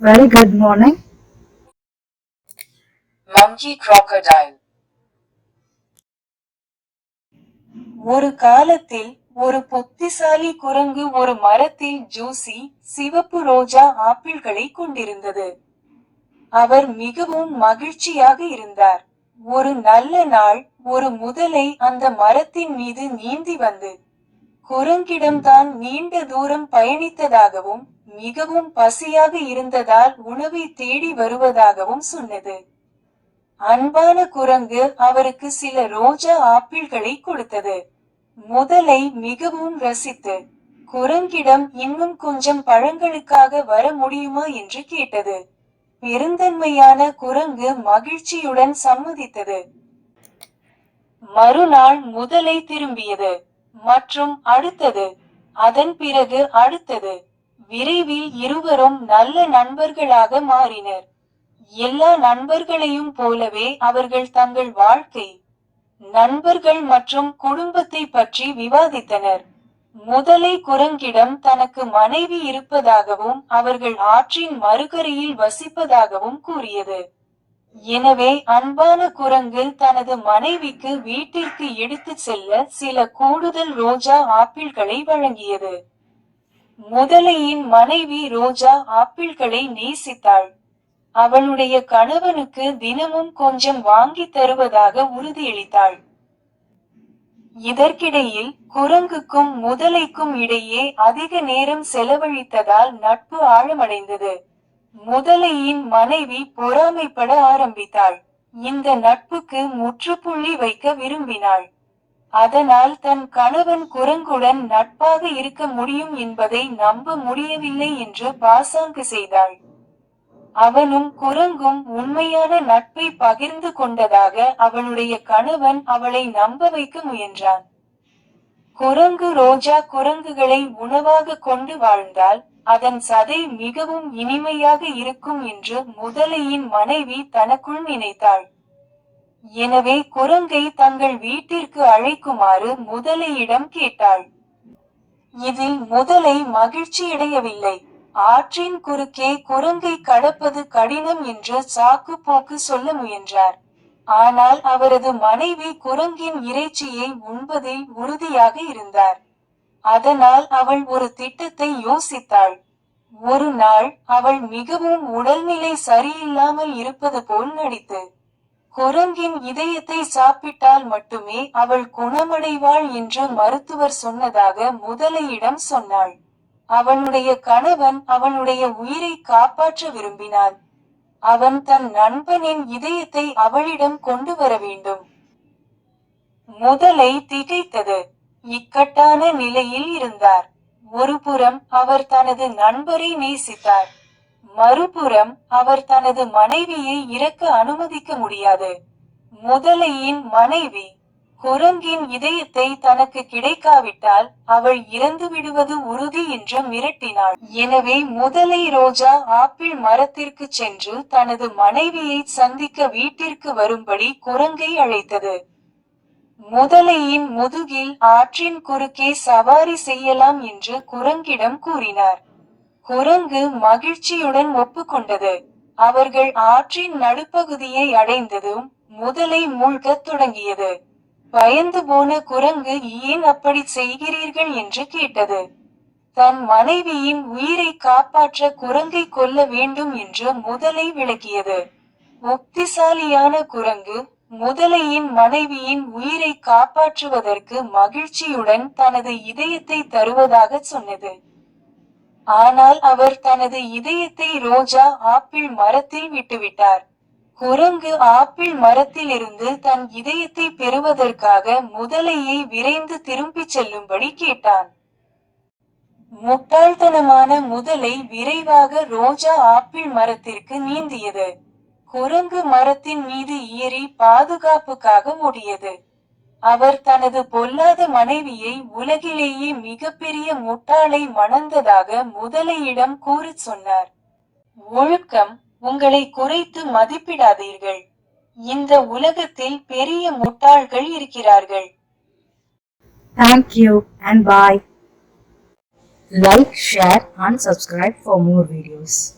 Very good morning. Monkey crocodile. ஒரு காலத்தில் ஒரு புத்திசாலி குரங்கு ஒரு மரத்தில் ஜூசி சிவப்பு ரோஜா ஆப்பிள்களை கொண்டிருந்தது. அவர் மிகவும் மகிழ்ச்சியாக இருந்தார். ஒரு நல்ல நாள், ஒரு முதலை அந்த மரத்தின் மீது நீந்தி வந்து குரங்கிடம்தான் நீண்ட தூரம் பயணித்ததாகவும் மிகவும் பசியாக இருந்ததால் உணவை தேடி வருவதாகவும் சொன்னது. அன்பான குரங்கு அவருக்கு சில ரோஜா ஆப்பிள்களை கொடுத்தது. முதலை மிகவும் ரசித்து குரங்கிடம் இன்னும் கொஞ்சம் பழங்களுக்காக வர முடியுமா என்று கேட்டது. பெருந்தன்மையான குரங்கு மகிழ்ச்சியுடன் சம்மதித்தது. மறுநாள் முதலை திரும்பியது. மற்றும் அடுத்தது. அதன் பிறகு அடுத்தது. விரைவில் இருவரும் நல்ல நண்பர்களாக மாறினர். எல்லா நண்பர்களையும் போலவே அவர்கள் தங்கள் வாழ்க்கை, நண்பர்கள் மற்றும் குடும்பத்தை பற்றி விவாதித்தனர். முதலை குரங்கிடம் தனக்கு மனைவி இருப்பதாகவும் அவர்கள் ஆற்றின் மறுகரையில் வசிப்பதாகவும் கூறியது. எனவே அன்பான குரங்கு தனது மனைவிக்கு வீட்டிற்கு எடுத்துச் செல்ல சில கூடுதல் ரோஜா ஆப்பிள்களை வழங்கியது. முதலையின் மனைவி ரோஜா ஆப்பிள்களை நேசித்தாள். அவளுடைய கணவனுக்கு தினமும் கொஞ்சம் வாங்கி தருவதாக உறுதியளித்தாள். இதற்கிடையில் குரங்குக்கும் முதலைக்கும் இடையே அதிக நேரம் செலவழித்ததால் நட்பு ஆழமடைந்தது. முதலையின் மனைவி பொறாமைப்பட ஆரம்பித்தாள். இந்த நட்புக்கு முற்றுப்புள்ளி வைக்க விரும்பினாள். அதனால் தன் கணவன் குரங்குடன் நட்பாக இருக்க முடியும் என்பதை நம்ப முடியவில்லை என்று பாசாங்கு செய்தாள். அவனும் குரங்கும் உண்மையான நட்பை பகிர்ந்து கொண்டதாக அவளுடைய கணவன் அவளை நம்ப வைக்க முயன்றான். குரங்கு ரோஜா குரங்குகளை உணவாக கொண்டு வாழ்ந்தால் அதன் சதை மிகவும் இனிமையாக இருக்கும் என்று முதலையின் மனைவி தனக்குள் நினைத்தாள். எனவே குரங்கை தங்கள் வீட்டிற்கு அழைக்குமாறு முதலையிடம் கேட்டாள். இதில் முதலை மகிழ்ச்சியடையவில்லை. ஆற்றின் குறுக்கே குரங்கை கடப்பது கடினம் என்று சாக்கு போக்கு சொல்ல முயன்றார். ஆனால் அவரது மனைவி குரங்கின் இறைச்சியை உண்பதில் உறுதியாக இருந்தார். அதனால் அவள் ஒரு திட்டத்தை யோசித்தாள். ஒரு நாள் அவள் மிகவும் உடல்நிலை சரியில்லாமல் இருப்பது போல் நடித்து குரங்கின் இதயத்தை சாப்பிட்டால் மட்டுமே அவள் குணமடைவாள் என்று மருத்துவர் சொன்னதாக முதலையிடம் சொன்னாள். அவளுடைய கணவன் அவளுடைய உயிரை காப்பாற்ற விரும்பினான். அவன் தன் நண்பனின் இதயத்தை அவளிடம் கொண்டு வர வேண்டும். முதலை திகைத்தது. இக்கட்டான நிலையில் இருந்தார். ஒருபுறம் அவர் தனது நண்பரை நேசித்தார். மறுபுறம் அவர் தனது மனைவியை இறக்க அனுமதிக்க முடியாது. முதலையின் மனைவி குரங்கின் இதயத்தை தனக்கு கிடைக்காவிட்டால் அவள் இறந்து விடுவது உறுதி என்று மிரட்டினாள். எனவே முதலை ரோஜா ஆப்பிள் மரத்திற்கு சென்று தனது மனைவியை சந்திக்க வீட்டிற்கு வரும்படி குரங்கை அழைத்தது. முதலையின் முதுகில் ஆற்றின் குறுக்கே சவாரி செய்யலாம் என்று குரங்கிடம் கூறினார். குரங்கு மகிழ்ச்சியுடன் ஒப்புக்கொண்டது. அவர்கள் ஆற்றின் நடுப்பகுதியை அடைந்ததும் முதலை மூழ்கத் தொடங்கியது. பயந்து போன குரங்கு ஏன் அப்படி செய்கிறீர்கள் என்று கேட்டது. தன் மனைவியின் உயிரை காப்பாற்ற குரங்கை கொல்ல வேண்டும் என்று முதலை விளக்கியது. புத்திசாலியான குரங்கு முதலையின் மனைவியின் உயிரை காப்பாற்றுவதற்கு மகிழ்ச்சியுடன் தனது இதயத்தை தருவதாக சொன்னது. ஆனால் அவர் தனது இதயத்தை ரோஜா ஆப்பிள் மரத்தில் விட்டுவிட்டார். குரங்கு ஆப்பிள் மரத்திலிருந்து தன் இதயத்தை பெறுவதற்காக முதலையை விரைந்து திரும்பிச் செல்லும்படி கேட்டான். முட்டாள்தனமான முதலை விரைவாக ரோஜா ஆப்பிள் மரத்திற்கு நீந்தியது. குரங்கு மரத்தின் மீது ஏறி பாதுகாப்புக்காக ஓடியது. அவர் தனது பொல்லாத மனைவியை உலகிலேயே மிகப்பெரிய முட்டாளை மணந்ததாக முதலையிடம் கூறச் சொன்னார். ஒழுக்கம், உங்களை குறைத்து மதிப்பிடாதீர்கள். இந்த உலகத்தில் பெரிய முட்டாள்கள் இருக்கிறார்கள். Thank you and bye. Like, share and subscribe for more videos.